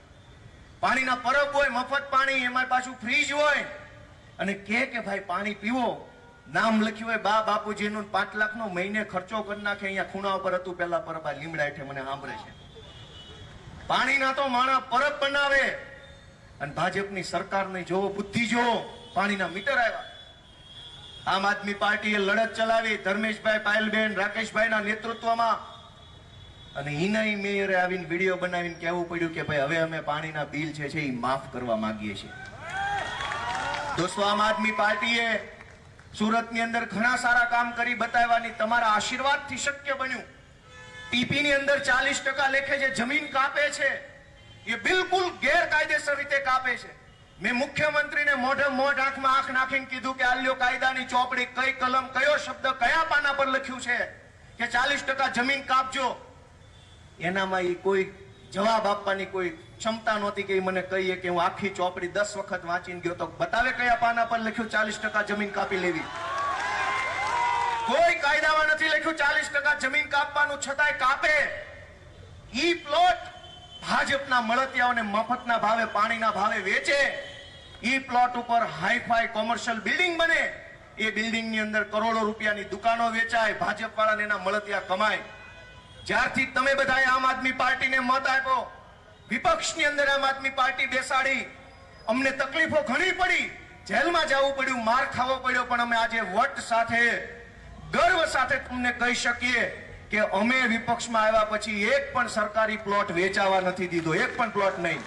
A: પાણીના પરબ હોય, મફત પાણી, એમાં પાછું ફ્રીજ હોય અને કે ભાઈ પાણી પીવો. નામ લખ્યું હોય બા બાપુજીનું, 5 લાખનો મહિને ખર્ચો કરી નાખે. અહીંયા ખૂણા ઉપર હતું પેલા પરબ, આ લીમડા હેઠે મને સાંભળે છે. પાણીના તો માણા પરબ બનાવે અને ભાજપની સરકારની જોવો બુદ્ધિ જોવો. પાણીના મીટર આવ્યા. આમ આદમી પાર્ટીએ લડત ચલાવી ધર્મેશભાઈ, પાયલબેન, રાકેશભાઈના નેતૃત્વમાં અને હિનાઈ મેયરે આવીને વિડીયો બનાવીને કહેવું પડ્યું કે ભાઈ હવે અમે પાણીના બિલ છે એ માફ કરવા માંગીએ છીએ. દોસ્તો, આમ આદમી પાર્ટીએ સુરતની અંદર ઘણા સારા કામ કરી બતાવવાની તમારા આશીર્વાદથી શક્ય બન્યું. ટીપીની અંદર 40% લેખે જે જમીન કાપે છે એ બિલકુલ ગેરકાયદેસર રીતે કાપે છે. મેં મુખ્યમંત્રીને મોઢે મોઢ, આંખમાં આંખ નાખીને કીધું કે આલ્યો કાયદાની ચોપડી, કઈ કલમ, કયો શબ્દ, કયા પાના પર લખ્યું છે કે 40% જમીન કાપજો. એનામાં એ કોઈ જવાબ આપવાની કોઈ ક્ષમતા નહોતી કે મને કહીએ કે હું આખી ચોપડી 10 વખત વાંચીને ગયો તો બતાવે કયા પાના પર લખ્યું 40% જમીન કાપી લેવી. કોઈ કાયદામાં નથી લખ્યું 40% જમીન કાપવાનું, છતાંય કાપે. ઈ પ્લોટ ભાજપના મળતિયાઓને મફતના ભાવે, પાણીના ભાવે વેચે. ઈ પ્લોટ ઉપર હાઈફાઈ કોમર્શિયલ બિલ્ડિંગ બને. એ બિલ્ડિંગની અંદર કરોડો રૂપિયાની દુકાનો વેચાય, ભાજપ વાળાને એના મળતિયા કમાય. જ્યારથી તમે બધાએ આમ આદમી પાર્ટીને મત આપ્યો, વિપક્ષની અંદર આમ આદમી પાર્ટી બેસાડી, અમને તકલીફો ઘણી પડી, જેલમાં જવું પડ્યું, માર ખાવો પડ્યો, પણ અમે આજે વટ સાથે, ગર્વ સાથે તમને કહી શકીએ કે અમે વિપક્ષમાં આવ્યા પછી એક પણ સરકારી પ્લોટ વેચાવા નથી દીધો. એક પણ પ્લોટ નહીં.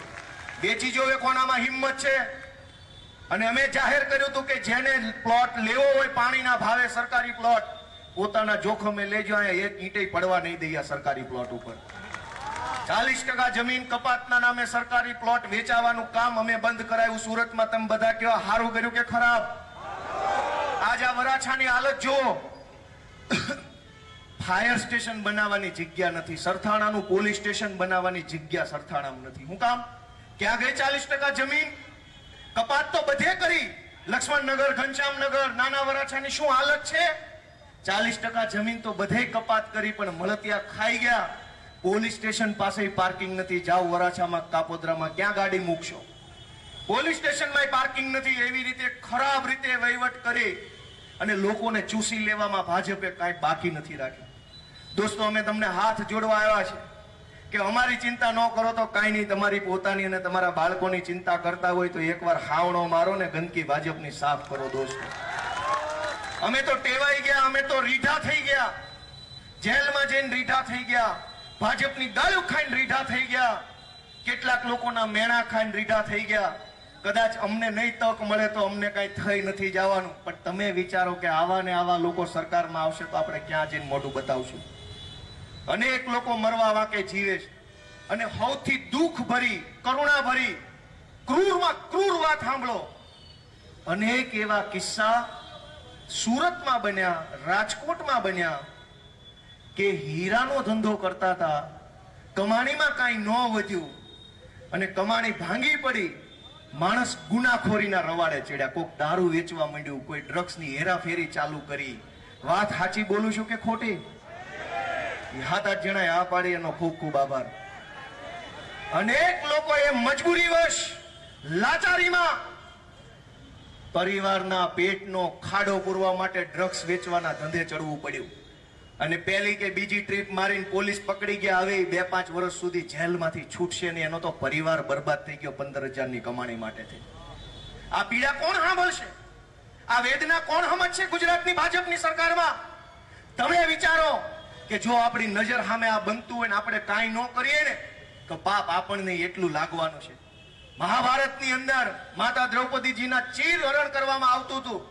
A: વેચી જોવે કોનામાં હિંમત છે. અને અમે જાહેર કર્યું હતું કે જેને પ્લોટ લેવો હોય પાણીના ભાવે, સરકારી પ્લોટ, પોતાના જોખમે લેજો. અહીંયા એક ઈંટે પડવા નહીં દઈએ સરકારી પ્લોટ ઉપર. 40% જમીન કપાતના નામે સરકારી પ્લોટ વેચાવાનું કામ અમે બંધ કરાવ્યું સુરતમાં. તમે બધા કેવા સારું કર્યું કે ખરાબ? આજ આ વરાછાની હાલત જુઓ. ફાયર સ્ટેશન બનાવવાની જગ્યા નથી, સરથાણાનું પોલીસ સ્ટેશન બનાવવાની જગ્યા સરથાણામાં નથી. હું કામ? ક્યાં ગઈ 40% જમીન? કપાત તો બધે કરી. લક્ષ્મણનગર, ઘનશ્યામનગર, નાના વરાછાની શું હાલત છે? 40% જમીન તો બધે કપાત કરી, પણ મળતિયા ખાઈ ગયા. પોલીસ સ્ટેશન પાસે પાર્કિંગ નથી. જાઓ વરાછામાં, કાપોદ્રામાં, ક્યાં ગાડી મૂકશો? પોલીસ સ્ટેશનમાં પાર્કિંગ નથી. એવી રીતે ખરાબ રીતે વહીવટ કરી અને લોકોને ચૂસી લેવામાં ભાજપે કાંઈ બાકી નથી રાખ્યું. દોસ્તો, અમે તમને હાથ જોડવા આવ્યા છે કે અમારી ચિંતા ન કરો તો કાંઈ નહીં, તમારી પોતાની અને તમારા બાળકોની ચિંતા કરતા હોય તો એકવાર હાવણો મારો ને ગંદકી ભાજપની સાફ કરો. દોસ્તો, અમે તો ટેવાઈ ગયા, અમે તો રીઢા થઈ ગયા, જેલમાં જઈને રીઢા થઈ ગયા, ભાજપની ગાળો ખાઈને રીઢા થઈ ગયા, કેટલાક લોકોના મેણા ખાઈને રીઢા થઈ ગયા. કદાચ અમને નહીં તક મળે તો અમને કઈ થઈ નથી જવાનું, પણ તમે વિચારો કે આવા ને આવા લોકો સરકારમાં આવશે તો આપણે ક્યાં જઈને મોઢું બતાવશું? અનેક લોકો મરવા વાંકે જીવે છે અને સૌથી દુઃખ ભરી, કરુણા ભરી, ક્રૂરમાં ક્રૂર વાત સાંભળો. અનેક એવા કિસ્સા સુરતમાં બન્યા, રાજકોટમાં બન્યા કે હીરાનો ધંધો કરતા હતા, કમાણીમાં કાંઈ ન વધ્યું અને કમાણી ભાંગી પડી. માણસ ગુનાખોરીના રવાડે ચડ્યા, કોઈક દારૂ વેચવા માંડ્યું, કોઈ ડ્રગ્સની હેરાફેરી ચાલુ કરી. વાત સાચી બોલું છું કે ખોટી? 7-8 જણાએ આ પાડી, એનો ખૂબ ખૂબ આભાર. અનેક લોકોએ મજબૂરીવશ, લાચારીમાં પરિવારના પેટનો ખાડો પૂરવા માટે ડ્રગ્સ વેચવાના ધંધે ચડવું પડ્યું અને પહેલી કે બીજી ટ્રીપ મારીને પોલીસ પકડી ગયા. હવે 2-5 વર્ષ સુધી જેલમાંથી છૂટશે નહીં. એનો તો પરિવાર બરબાદ થઈ ગયો 15,000ની કમાણી માટે. આ પીડા કોણ સાંભળશે? આ વેદના કોણ સમજશે ગુજરાતની ભાજપની સરકારમાં? તમે વિચારો કે જો આપણી નજર સામે આ બનતું હોય ને આપણે કાંઈ ન કરીએ ને તો પાપ આપણને એટલું લાગવાનું છે. મહાભારતની અંદર માતા દ્રૌપદીજીના ચીરહરણ કરવામાં આવતું હતું.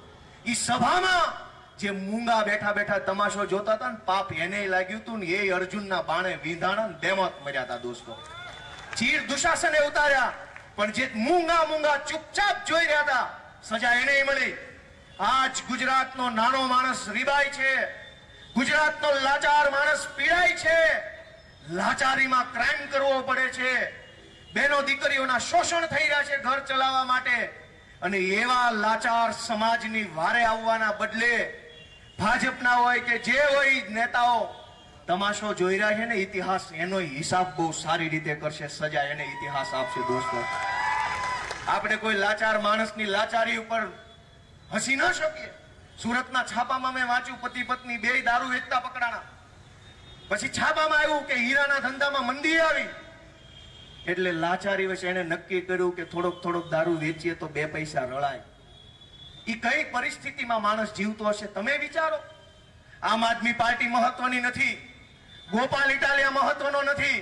A: એ સભામાં જે મૂંગા બેઠા બેઠા તમાશો જોતા હતા ને, પાપ એને લાગ્યું હતું ને એ અર્જુનના બાણે વિંધાણા ને બેમત મર્યા હતા. દોસ્તો, ચીર દુશાસને ઉતાર્યા, પણ જે મૂંગા ચૂપચાપ જોઈ રહ્યા હતા, સજા એને મળી. આજ ગુજરાતનો નાનો માણસ રીબાય છે, ગુજરાતનો લાચાર માણસ પીડાય છે, લાચારીમાં ક્રાઇમ કરવો પડે છે, બહેનો દીકરીઓના શોષણ થઈ રહ્યા છે ઘર ચલાવવા માટે. અને એવા લાચાર સમાજની વારે આવવાના બદલે ભાજપના હોય કે જે હોય નેતાઓ તમાશો જોઈ રહ્યા છે ને, ઇતિહાસ એનો હિસાબ બહુ સારી રીતે કરશે, સજા એને ઇતિહાસ આપશે. દોસ્તો, આપણે કોઈ લાચાર માણસની લાચારી ઉપર હસી ન શકીએ. સુરતના છાપામાં મેં વાંચ્યું, પતિ પત્ની 2 દારૂ વેચતા પકડાણા. પછી છાપામાં આવ્યું કે હીરાના ધંધામાં મંદી આવી, એટલે લાચારી વચ્ચે એને નક્કી કર્યું કે થોડોક દારૂ વેચીએ તો 2 પૈસા રળાય. એ કઈ પરિસ્થિતિમાં માણસ જીવતો હશે તમે વિચારો. આમ આદમી પાર્ટી મહત્વની નથી, ગોપાલ ઇટાલિયા મહત્વનો નથી,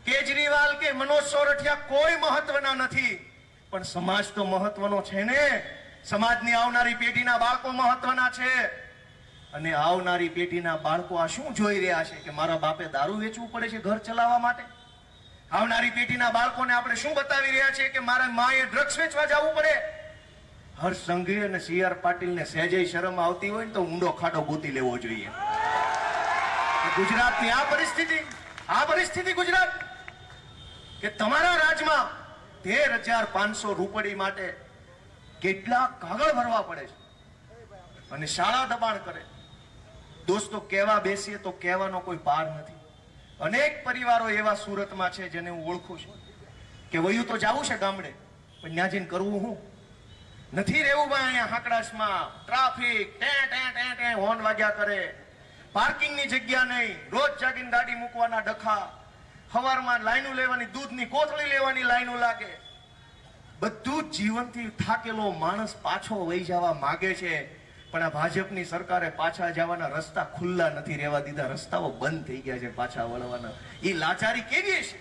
A: કેજરીવાલ કે મનોજ સોરઠિયા કોઈ મહત્વના નથી, પણ સમાજ તો મહત્વનો છે ને. સમાજની આવનારી પેઢીના બાળકો મહત્વના છે. અને આવનારી પેઢીના બાળકો આ શું જોઈ રહ્યા છે કે મારા બાપે દારૂ વેચવું પડે છે ઘર ચલાવવા માટે? આવનારી પેઢીના બાળકોને આપણે શું બતાવી રહ્યા છીએ કે મારા માએ ડ્રગ્સ વેચવા જવું પડે? હર્ષ સંઘવી અને CR પાટીલને સહેજે શરમ આવતી હોય ને તો ઊંડો ખાડો ગોતી લેવો જોઈએ. ગુજરાતની આ પરિસ્થિતિ ગુજરાત કે તમારા રાજ્યમાં 13,500 રૂપિયા માટે કેટલા કાગળ ભરવા પડે છે અને શાળા દબાણ કરે. દોસ્તો, કહેવા બેસીએ તો કહેવાનો કોઈ પાર નથી. અનેક પરિવારો એવા સુરતમાં છે જેને હું ઓળખું છું કે વયું તો જાવું છે ગામડે, પણ ત્યાં જઈને કરવું હું નથી રહેવું ભાઈ. અહીંયા હાકડાસમાં ટ્રાફિક હોર્ન વાગ્યા કરે, પાર્કિંગની જગ્યા નહીં, રોજ જાગીને ગાડી મૂકવાના ડખા, સવારમાં લાઈનો લેવાની, દૂધની કોથળી લેવાની લાઈનો લાગે. બધું જીવનથી થાકેલો માણસ પાછો વહી જવા માંગે છે, પણ આ ભાજપની સરકારે પાછા જવાના રસ્તા ખુલ્લા નથી રહેવા દીધા. રસ્તાઓ બંધ થઈ ગયા છે પાછા વળવાના. એ લાચારી કેવી છે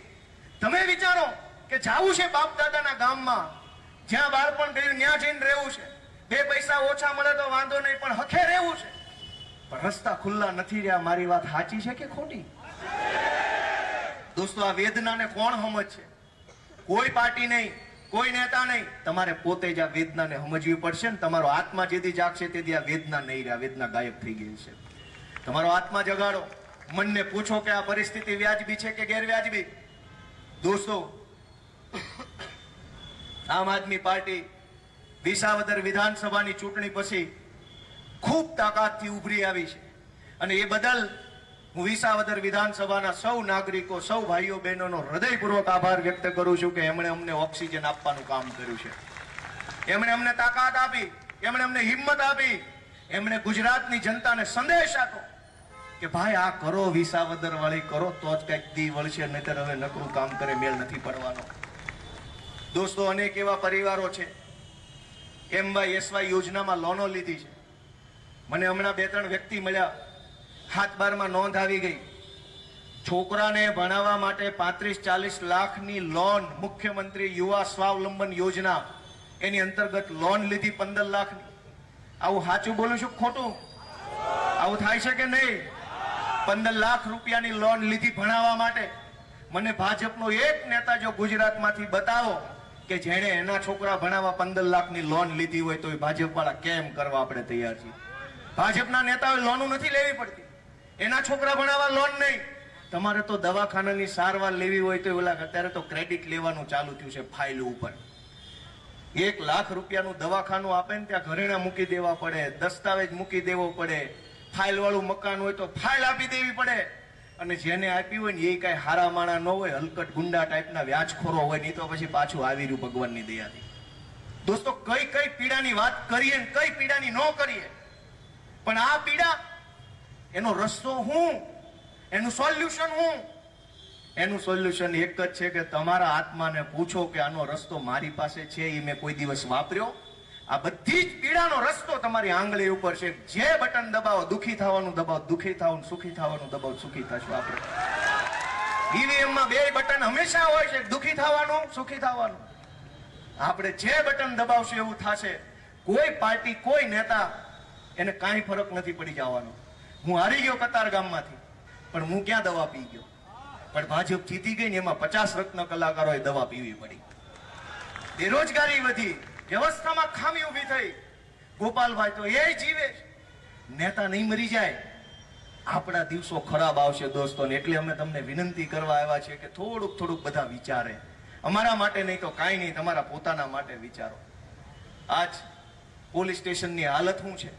A: તમે વિચારો કે જાવું છે બાપ દાદાના ગામમાં, જ્યાં બાળપણ ગયું ત્યાં જઈને રહેવું છે. 2 પૈસા ઓછા મળે તો વાંધો નહીં, પણ હખે રહેવું છે. પણ રસ્તા ખુલ્લા નથી રહ્યા. મારી વાત સાચી છે કે ખોટી? દોસ્તો, આ વેદનાને કોણ સમજશે? કોઈ પાર્ટી નહીં, કોઈ નેતા નહીં. તમારે પોતે જ આ વેદનાને સમજવી પડશે ને. તમારો આત્મા જેથી જાગશે તેથી આ વેદના નહીં રહે. વેદના ગાયબ થઈ ગઈ છે. તમારો આત્મા જગાડો, મનને પૂછો કે આ પરિસ્થિતિ વ્યાજબી છે કે ગેરવ્યાજબી. દોસ્તો, આમ આદમી પાર્ટી વિસાવદર વિધાનસભાની ચૂંટણી પછી ખૂબ તાકાતથી ઉભરી આવી છે અને એ બદલ હું વિસાવદર વિધાનસભાના સૌ નાગરિકો, સૌ ભાઈઓ બહેનોનો હૃદયપૂર્વક આભાર વ્યક્ત કરું છું કે એમણે અમને ઓક્સિજન આપવાનું કામ કર્યું છે. એમણે અમને તાકાત આપી, એમણે અમને હિંમત આપી, એમણે ગુજરાતની જનતાને સંદેશ આપ્યો કે ભાઈ આ કરો, વિસાવદર વાળી કરો તો જ કંઈક દી વળશે, નહીતર હવે નકરું કામ કરે મેળ નથી પડવાનો. દોસ્તો, અનેક એવા પરિવારો છે MYSY યોજનામાં લોનો લીધી છે. મને હમણાં 2-3 વ્યક્તિ મળ્યા, 7/12માં નોંધ આવી ગઈ. છોકરાને ભણાવવા માટે 35-40 લાખની લોન, મુખ્યમંત્રી યુવા સ્વાવલંબન યોજના એની અંતર્ગત લોન લીધી 15 લાખની. આવું સાચું બોલું છું ખોટું? આવું થાય છે કે નહીં? 15 લાખ રૂપિયાની લોન લીધી ભણાવવા માટે. મને ભાજપનો એક નેતા જો ગુજરાતમાંથી બતાવો કે જેણે એના છોકરા ભણાવવા 15 લાખની લોન લીધી હોય તો એ ભાજપ વાળા કેમ કરવા આપણે તૈયાર છીએ. ભાજપના નેતાઓએ લોન નથી લેવી પડતી, એના છોકરા ભણાવવા લોન નહીં. તમારે તો દવાખાનાની સારવાર લેવી હોય તો ઓલા અત્યારે તો ક્રેડિટ લેવાનું ચાલુ થયું છે ફાઇલ ઉપર. 1 લાખ રૂપિયાનું દવાખાનું આપે ને ત્યાં ઘરેણા મૂકી દેવા પડે, દસ્તાવેજ મૂકી દેવો પડે, ફાઇલ વાળું મકાન હોય તો ફાઇલ આપી દેવી પડે. અને જેને આપી હોય ને એ કઈ હારા માણા ન હોય, હલકટ ગુંડા ટાઈપના વ્યાજખોરો હોય, નહીં તો પછી પાછું આવી રહ્યું ભગવાનની દયાથી. દોસ્તો, કઈ કઈ પીડાની વાત કરીએ ને કઈ પીડાની ન કરીએ, પણ આ પીડા, એનો રસ્તો હું, એનું સોલ્યુશન હું? એનું સોલ્યુશન એક જ છે કે તમારા આત્માને પૂછો કે આનો રસ્તો મારી પાસે છે, એ મેં કોઈ દિવસ વાપર્યો? આ બધી જ પીડાનો રસ્તો તમારી આંગળી ઉપર છે. જે બટન દબાવો, દુખી થવાનું દબાવો, દુખી થવાનું, સુખી થવાનું દબાવો, સુખી થશો. આપણે EVM માં 2 બટન હંમેશા હોય છે, દુખી થવાનું, સુખી થવાનું. આપણે જે બટન દબાવશું એવું થશે. કોઈ પાર્ટી, કોઈ નેતા, એને કાંઈ ફરક નથી પડી જવાનો. હું હારી ગયો કતારગામમાંથી, પણ હું ક્યાં દવા પી ગયો? પણ ભાજપ જીતી ગઈ ને એમાં 50 રત્ન કલાકારોએ દવા પીવી પડી. બેરોજગારી વધી, વ્યવસ્થામાં ખામી ઉભી થઈ. ગોપાલભાઈ તો એ જીવે, નેતા નહીં મરી જાય. આપણા દિવસો ખરાબ આવશે દોસ્તો, ને એટલે અમે તમને વિનંતી કરવા આવ્યા છે કે થોડુંક બધા વિચારે. અમારા માટે નહીં તો કાંઈ નહીં, તમારા પોતાના માટે વિચારો. આજ પોલીસ સ્ટેશનની હાલત શું છે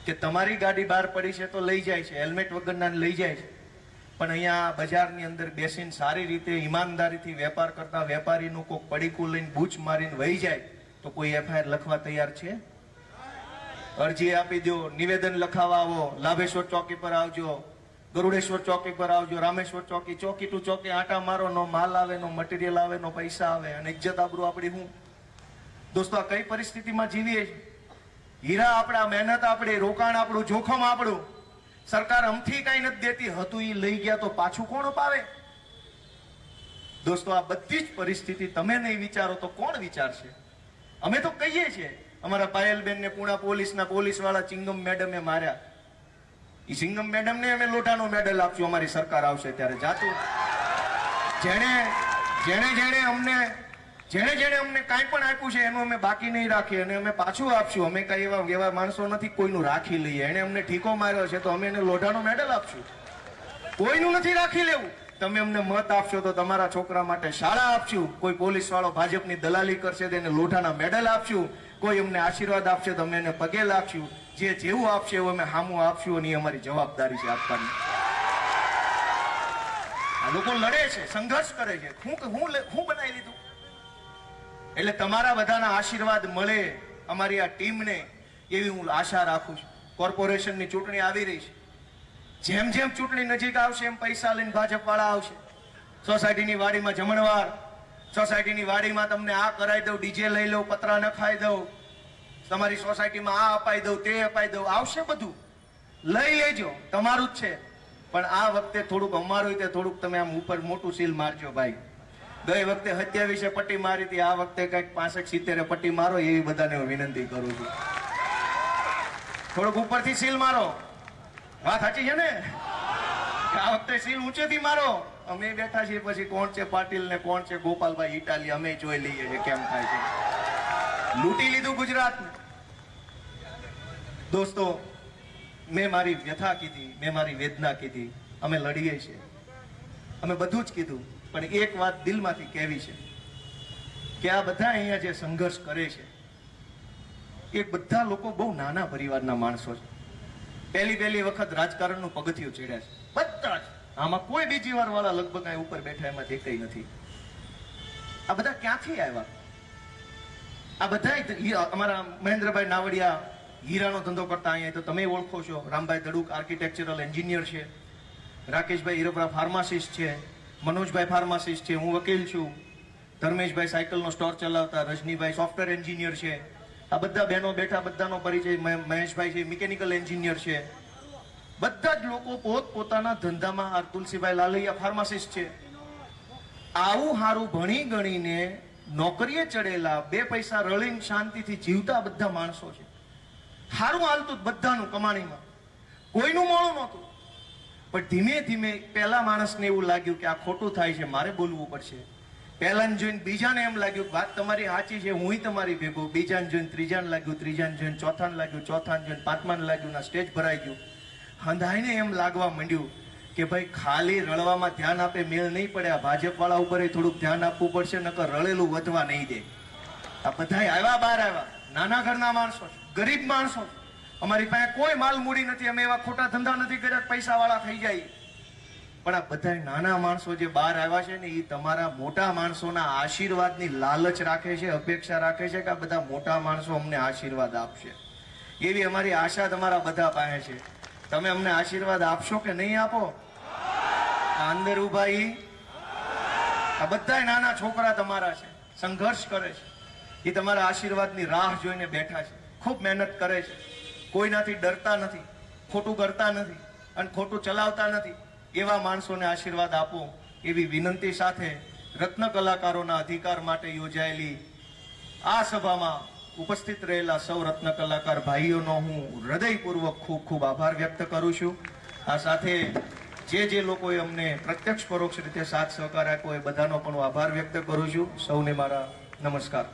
A: કે તમારી ગાડી બહાર પડી છે તો લઈ જાય છે, હેલ્મેટ વગરના લઈ જાય છે, પણ અહીંયા બજારની અંદર બેસીને સારી રીતે ઈમાનદારીથી વેપાર કરતા વેપારીનું કોઈક પડીકું લઈને બૂચ મારીને વહી જાય તો કોઈ FIR લખવા તૈયાર છે? અરજી આપી દો, નિવેદન લખાવા આવો, લાભેશ્વર ચોકી પર આવજો, ગરુડેશ્વર ચોકી પર આવજો, રામેશ્વર ચોકી, ચોકી ટુ ચોકી આટા મારો, નો માલ આવે, નો મટીરિયલ આવે, નો પૈસા આવે, અને ઇજ્જત આબરૂ આપણી હું? દોસ્તો, આ કઈ પરિસ્થિતિમાં જીવીએ છીએ? હીરા આપણા, મહેનત આપણી, રોકાણ આપણું, જોખમ આપણું. સરકાર અમથી કઈ નથી દેતી, હતું એ લઈ ગયા તો પાછું કોણ અપાવે? દોસ્તો, આ બધી જ પરિસ્થિતિ તમે નહીં વિચારો તો કોણ વિચારશે? અમે તો કહીએ છીએ, અમારા પાયલબેન ને પુણા પોલીસના પોલીસ વાળા ચિંગમ મેડમે માર્યા. એ ચિંગમ મેડમ ને અમે લોટાનો મેડલ આપશું અમારી સરકાર આવશે ત્યારે. જાતું જેણે અમને કાંઈ પણ આપ્યું છે એનું અમે બાકી નહીં રાખીએ અને અમે પાછું આપશું. અમે કઈ એવા માણસો નથી કોઈનું રાખી લઈએ. એને અમને ઠીકો માર્યો છે તો અમે એને લોઢાનો મેડલ આપશું. કોઈનું નથી રાખી લેવું. તમે અમને મત આપશો તો તમારા છોકરા માટે શાળા આપશું. કોઈ પોલીસ વાળો ભાજપની દલાલી કરશે તો એને લોઢાના મેડલ આપશું. કોઈ અમને આશીર્વાદ આપશે તો અમે એને પગે લાગશું. જે જેવું આપશે એવું અમે સામું આપશું અને એ અમારી જવાબદારી છે આપવાની. આ લોકો લડે છે, સંઘર્ષ કરે છે. હું બનાવી લીધું? એટલે તમારા બધાના આશીર્વાદ મળે અમારી આ ટીમને, એવી હું આશા રાખું છું. કોર્પોરેશનની ચૂંટણી આવી રહી છે. જેમ જેમ ચૂંટણી નજીક આવશે એમ પૈસા લઈને ભાજપ વાળા આવશે. સોસાયટીની વાડીમાં જમણવાર, સોસાયટીની વાડીમાં તમને આ કરાવી દઉં, ડીજે લઈ લઉં, પતરા નખાઈ દઉં, તમારી સોસાયટીમાં આ અપાઈ દઉં, તે અપાઈ દઉં. આવશે બધું, લઈ લેજો, તમારું જ છે. પણ આ વખતે થોડુંક અમારું તે થોડુંક તમે આમ ઉપર મોટું સીલ મારજો ભાઈ. ગઈ વખતે 27 પટ્ટી મારી હતી, આ વખતે કઈક 65-70 પટ્ટી મારો, એવી બધાને હું વિનંતી કરું છું. થોડુંક ઉપરથી સીલ મારો. વાત સાચી છે ને? આ વખતે સીલ ઊંચેથી મારો. અમે બેઠા છીએ, પછી કોણ છે પાટીલ ને કોણ છે ગોપાલભાઈ ઇટાલી, અમે જોઈ લઈએ છે કેમ થાય છે. લૂંટી લીધું ગુજરાત. દોસ્તો, મેં મારી વ્યથા કીધી, મેં મારી વેદના કીધી, અમે લડીએ છીએ, અમે બધું જ કીધું, પણ એક વાત દિલમાંથી કહેવી છે કે આ બધા અહીંયા જે સંઘર્ષ કરે છે એ બધા લોકો બહુ નાના પરિવારના માણસો છે. પહેલી વખત રાજકારણનું પગથિયું ચડ્યા છે બધા જ. આમાં કોઈ બીજી વાર વાળા લગભગ અહીં ઉપર બેઠા એમાં દેખાઈ નથી. આ બધા ક્યાંથી આવ્યા? આ બધા અમારા મહેન્દ્રભાઈ નાવડિયા હીરાનો ધંધો કરતા અહીંયા તો તમે ઓળખો છો. રામભાઈ દડુક આર્કિટેક્ચરલ એન્જિનિયર છે, રાકેશભાઈ હીરોપરા ફાર્માસિસ્ટ છે, મનોજભાઈ ફાર્માસિસ્ટ છે, હું વકીલ છું, ધર્મેશભાઈ સાયકલનો સ્ટોર ચલાવતા, રજનીભાઈ સોફ્ટવેર એન્જિનિયર છે. આ બધા બહેનો બેઠા બધાનો પરિચય. મહેશભાઈ છે મિકેનિકલ એન્જિનિયર છે. બધા જ લોકો પોતપોતાના ધંધામાં. તુલસીભાઈ લાલૈયા ફાર્માસિસ્ટ છે. આવું હારું ભણી ગણીને નોકરીએ ચડેલા, બે પૈસા રળીને શાંતિથી જીવતા બધા માણસો છે. હારું હાલતું બધાનું કમાણીમાં, કોઈનું મોડું નહોતું. પણ ધીમે ધીમે પહેલા માણસને એવું લાગ્યું કે આ ખોટું થાય છે, મારે બોલવું પડશે. પહેલાને જોઈને બીજાને એમ લાગ્યું કે વાત તમારી સાચી છે, હું તમારી ભેગો. બીજાને જોઈને ત્રીજાને લાગ્યું, ત્રીજાને જોઈને ચોથાને લાગ્યું, ચોથાને જોઈને પાંચમાને લાગ્યું, ના સ્ટેજ ભરાઈ ગયું. હંધાઈને એમ લાગવા માંડ્યું કે ભાઈ ખાલી રળવામાં ધ્યાન આપે મેળ નહીં પડે, આ ભાજપ વાળા ઉપર થોડુંક ધ્યાન આપવું પડશે, નકર રળેલું વધવા નહીં દે. આ બધા આવ્યા, બહાર આવ્યા, નાના ઘરના માણસો છે, ગરીબ માણસો છે. અમારી પાસે કોઈ માલ મૂડી નથી, અમે એવા ખોટા ધંધા નથી કર્યા પૈસા વાળા થઈ જાય. પણ આ બધા નાના માણસો જે બહાર આવ્યા છે ને, એ તમારા મોટા માણસોના આશીર્વાદની લાલચ રાખે છે, અપેક્ષા રાખે છે કે આ બધા મોટા માણસો અમને આશીર્વાદ આપશે. એવી અમારી આશા તમારા બધા પાસે છે. તમે અમને આશીર્વાદ આપશો કે નહીં આપો? આ અંદર ઉભા આ બધા નાના છોકરા તમારા છે, સંઘર્ષ કરે છે, એ તમારા આશીર્વાદની રાહ જોઈને બેઠા છે, ખૂબ મહેનત કરે છે, કોઈનાથી ડરતા નથી, ખોટું કરતા નથી અને ખોટું ચલાવતા નથી. એવા માણસોને આશીર્વાદ આપો એવી વિનંતી સાથે રત્ન કલાકારોના અધિકાર માટે યોજાયેલી આ સભામાં ઉપસ્થિત રહેલા સૌ રત્ન કલાકાર ભાઈઓનો હું હૃદયપૂર્વક ખૂબ ખૂબ આભાર વ્યક્ત કરું છું. આ સાથે જે લોકોએ અમને પ્રત્યક્ષ પરોક્ષ રીતે સાથ સહકાર આપ્યો એ બધાનો પણ હું આભાર વ્યક્ત કરું છું. સૌને મારા નમસ્કાર.